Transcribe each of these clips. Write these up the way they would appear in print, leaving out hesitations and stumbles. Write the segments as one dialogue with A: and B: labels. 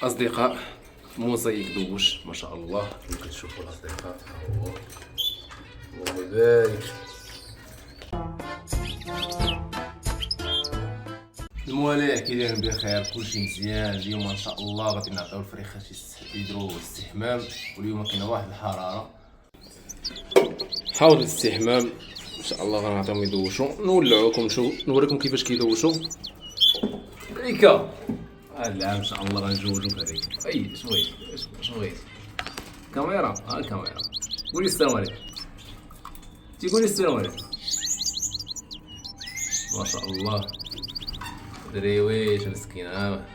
A: أصدقاء، موزايك دوبوش ما شاء الله كما كتشوفوا الأصدقاء. ها هو الله يبارك. الموالاه كي دايرين بخير؟ كلشي مزيان. اليوم ما شاء الله غادي نعطيو الفريخات يديروا الاستحمام، واليوم كاينه واحد الحراره. حوض الاستحمام ان شاء الله غنعطيهم يدوشوا. نولعوكم نوريكم كيفاش كيدوشوا. ريكا لا ان شاء الله غنجوجوك ريكا. اي شويه شويه كاميرا. الكاميرا. قولي السلام عليكم. تيقولي السلام عليكم. ما شاء الله دريويش مسكينه.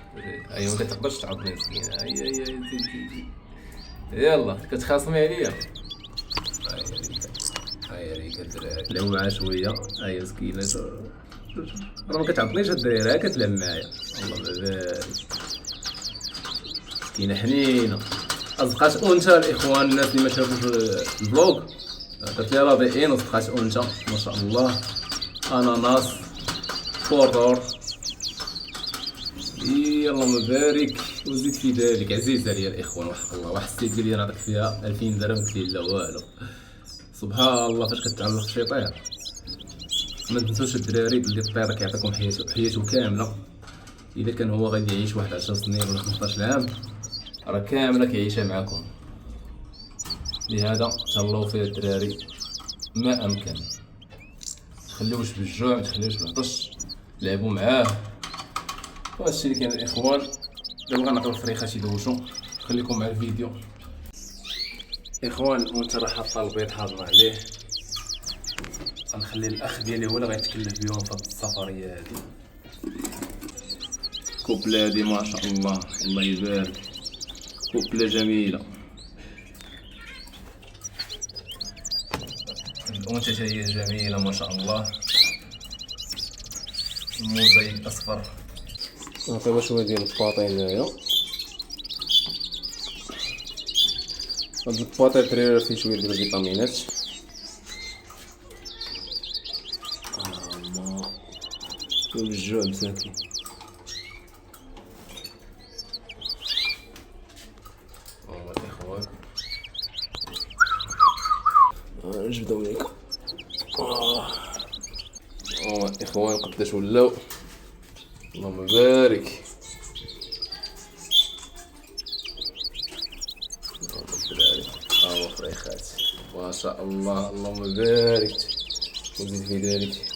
A: ايوا ما كتقدرش تعضني مسكينه. يلا كتخاصمي عليا. هاي ريكا الدراري لعبوا معاها شويه. هاي مسكينه راه ما كتعطنيش الدراري، كتلعب معايا. الله بارك. مسكينه حنينه. اصدقات انثى الاخوان، الناس اللي ما شافوش البلوغ درت لي رضيعين اصدقات انثى ما شاء الله. اناناس فوردور. يلا مبارك وزيد في ذلك. عزيزه عليا الاخوان وحق الله. واحد السيد قال لي نعطيك فيها 2000 درهم، قلت ليه لا والو. سبحان الله فاش كتعلق شي طير. ما تنسوش الدراري بلي الطير كيعطيكم حياته كامله. اذا كان هو غادي يعيش واحد 10 سنين ولا 15 عام راه كامله كيعيشها معكم. لهذا تهلاو فيه الدراري ما امكن. تخليوش بالجوع، ما تخليوش بالعطش، لعبوا معاه. وهادشي اللي كاين الاخوان. دابا غنعطيو الفريخات يدوشوا. خليكم مع الفيديو اخوان. وانت راه حاطه البيض حاضر عليه. غنخلي الاخ ديالي هو اللي غيتكلف بهم في هاد السفريه هادي. كوبله هادي ما شاء الله الله يبارك. كوبله جميله. الانثى هي جميله ما شاء الله. الموزايك اصفر. نعطيوها شويه ديال الباطي هنايا. هاد الباطي دراري فيه شويه ديال الفيتامينات. ما بالجوع مساكين. الاخوان نجبدو ليكم. الاخوان قداش ولاو. اللهم بارك. الدراري ها هو فريخات ما شاء الله. اللهم بارك وزيد في ذلك.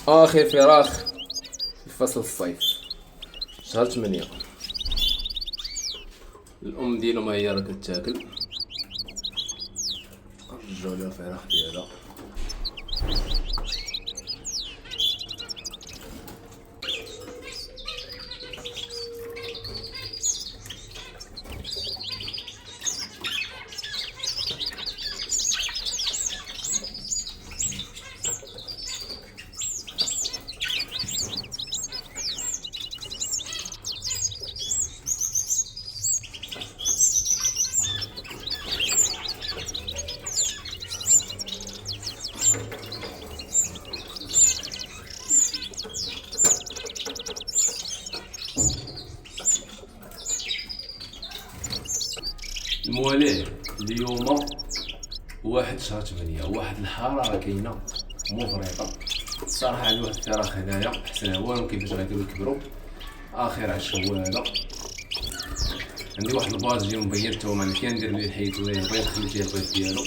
A: آخر فراخ في فصل الصيف شهر 8. الأم ديالو ما هي راه كتاكل. نرجعو لها الفراخ ديالها. الموالاه اليوم 1 شهر 8. واحد الحراره كاينه مفرطه الصراحه. عندي واحد الفراخ هنايا حسنها والو كيفاش غيديرو يكبروا. اخر عشا هو هذا. عندي واحد الباز ديال مبيض حتى هو ما كندير ليه حيت ليه البيض، خليت ليه البيض ديالو.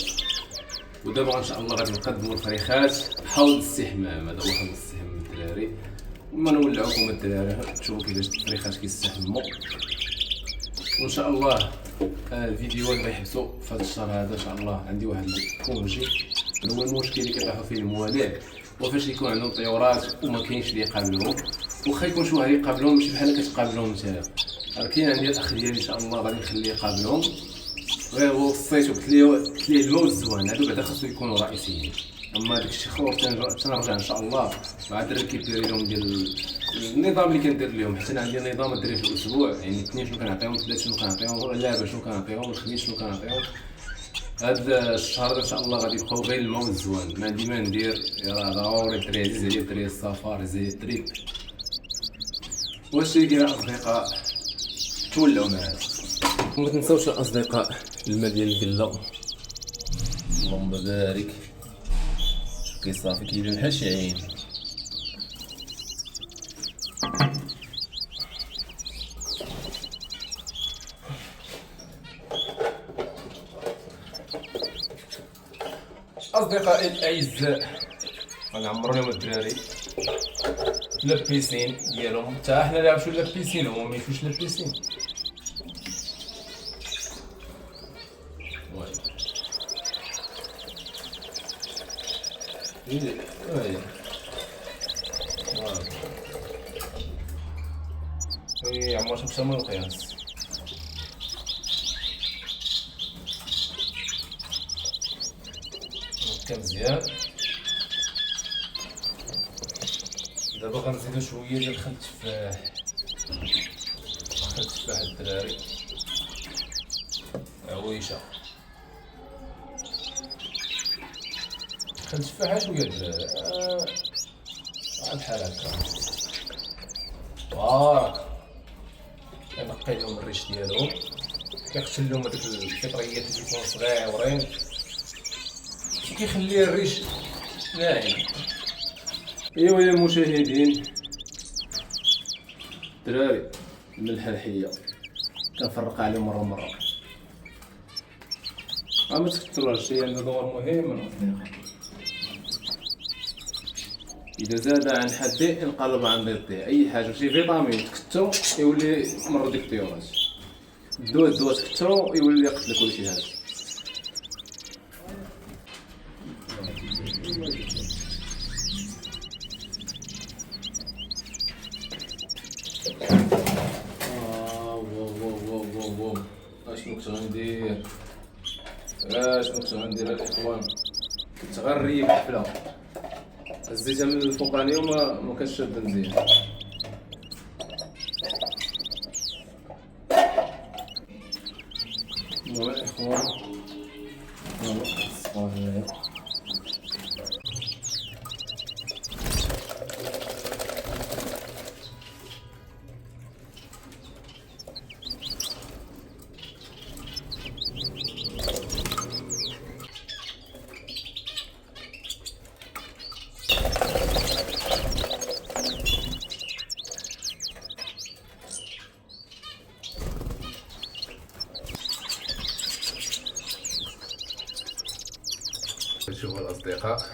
A: ودابا ان شاء الله غادي نقدموا الفريخات حوض الاستحمام. هذا هو حوض الاستحمام الدراري. وما نولعوكم الدراري تشوفوا كيفاش الفريخات كيستحموا. وان شاء الله الفيديوهات غيحبسوا في هذا الشهر هذا ان شاء الله. عندي واحد الكونجي. هو المشكل اللي كيطيحوا فيه الموالاه وفاش يكون عندهم طيورات وما كاينش اللي يقابلهم. واخا يكون شي واحد يقابلهم ماشي بحال كتقابلهم نتايا. راه كاين عندي الاخ ديالي ان شاء الله غادي نخليه يقابلهم. غير هو وصيته قلت ليه الماء والزوان هادو بعدا خاصو يكونوا رئيسيين. اما داك الشيء خوف تنرجع ان شاء الله مع الدراري كيدير لهم ديال النظام اللي كندير لهم، حتى انا عندي نظام ادري في الاسبوع، يعني الاثنين شنو كنعطيهم، الثلاث شنو كنعطيهم، اللعبه شنو كنعطيهم، الخميس شنو كنعطيهم. هذا الشهر ان شاء الله غادي يبقاو غير الماء والزوان، ما عندي ما ندير. راه ضروري الدري عزيز عليا، الدري السفر عزيز عليا الدري. واش كاين اصدقاء تولوا معايا. وما تنساوش الاصدقاء الماء ديال البله، اللهم بارك كيصافي كيبان بحال شي عين. أصدقائي الأعزاء، غنعمرو لهم الدراري لابيسين ديالهم، حتى حنا نلعبشو لابيسين هما ميمشيوش لابيسين. وي عمر شمسة من القياس. مزيان. دابا غنزيدو شويه ديال خل التفاح، خل التفاح الدراري عويشه، خل التفاح شويه الدراري بحال هكا. بارك كنقي لهم الريش ديالهم، كيقتل لهم هادوك الفطريات اللي كيكونوا صغيورين، كيخلي الريش ناعم. ايوا يا المشاهدين الدراري، الملحه الحيه كنفرق عليه مره ما تكثروش، شي عنده دور مهم الاصدقاء. اذا زاد عن حده انقلب عن ضده، اي حاجه شي فيتامين تكثرو يولي مرض ديك الطيورات، الدواء تكثرو يولي يقتلك ولا شي حاجه. اشنو كنت غندير الاخوان؟ كنت غنريب الحفله، هزيتها من الفوقانيه وما كانش شاده مزيان. المهم الاخوان شوفوا الاصدقاء،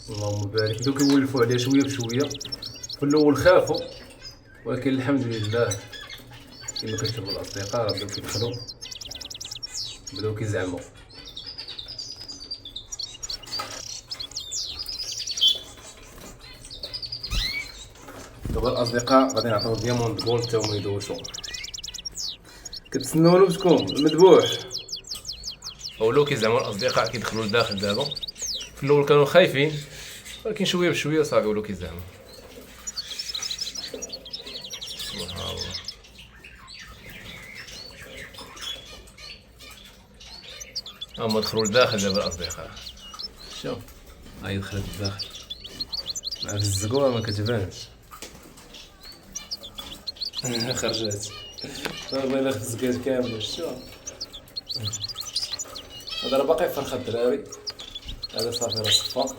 A: اللهم بارك، بداو كيولفوا عليها شويه بشويه. في الاول خافوا، ولكن الحمد لله كما كتشوفوا الاصدقاء بداو كيدخلوا، بداو كيزعموا. دابا الاصدقاء غادي نعطيو دياموند جول حتى هما يدوشوا. كتسناو نفسكم المذبوح. ولاو كيزعموا الاصدقاء كيدخلوا لداخل دابا. في الاول كانوا خايفين، ولكن شويه بشويه صافي ولاو كيزعموا. سبحان الله. هما دخلوا لداخل دابا الاصدقاء. شوف هاي دخلت لداخل مع الزقوه ما كتبانش. خرجت والله الا خزقات كامله. شوف هذا راه باقي فرخه الدراري، هذا صافي راه صفا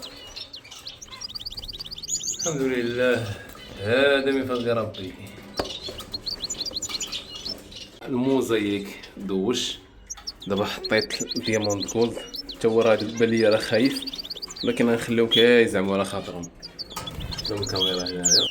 A: الحمد لله، هذا من فضل ربي. الموزايك دوش، دابا حطيت دياموند جولد، حتى هو راه بان ليا راه خايف، ولكن غنخليهم كيزعموا على خاطرهم. شوف الكاميرا هنايا.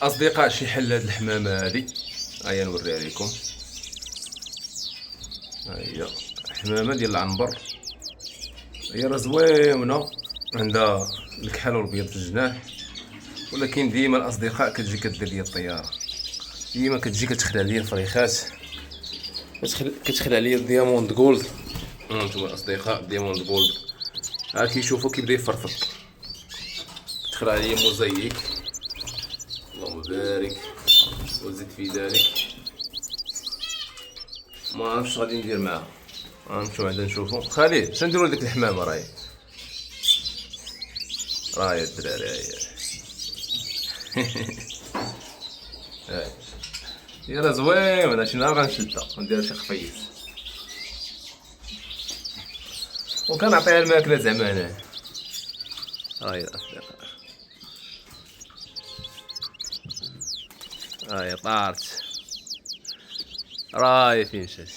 A: اصدقاء شي حل هاد الحمامه هادي، هيا نوريها لكم. هي حمامه ديال العنبر، هي راه زوينه، عندها الكحل والبيض في الجناح، ولكن ديما الاصدقاء كتجي كدير ليا الطياره، ديما كتجي كتخلع ليا الفريخات، كتخلع ليا الدياموند جولد. هانتوما الاصدقاء دياموند جولد، ها كيشوفوا كيبدا يفرفط، تخلع ليا موزايك، اللهم بارك وزد في ذلك. ما عرفتش غادي ندير معاها، غنمشيو بعدا نشوفو. خالد شنو نديرو لديك الحمامه؟ راهي الدراري هاي هي راه زوينه، شي نهار غنشدها ونديرها شي خفيف وكنعطيها الماكله زعما هنا. هاي الاصدقاء، هاي طارت، راهي فين مشات.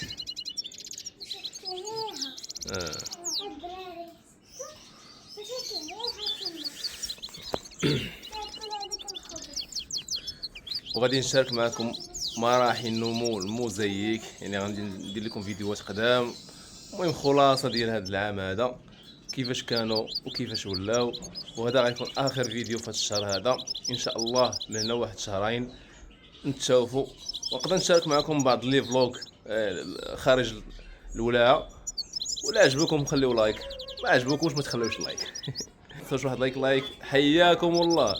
A: وغادي نشارك معكم مراحل نمو الموزايك، يعني غادي ندير لكم فيديوهات قدام. المهم خلاصه ديال هذا العام هذا، كيفاش كانوا وكيفاش ولاو. وهذا غيكون اخر فيديو في هذا الشهر هذا ان شاء الله. من هنا واحد شهرين نتشوفوا، ونقدر نشارك معكم بعض لي فلوق خارج الولايه. ولا عجبكم خليو لايك، ما عجبكمش ما تخليوش لايك. خرجوا واحد لايك. حياكم الله.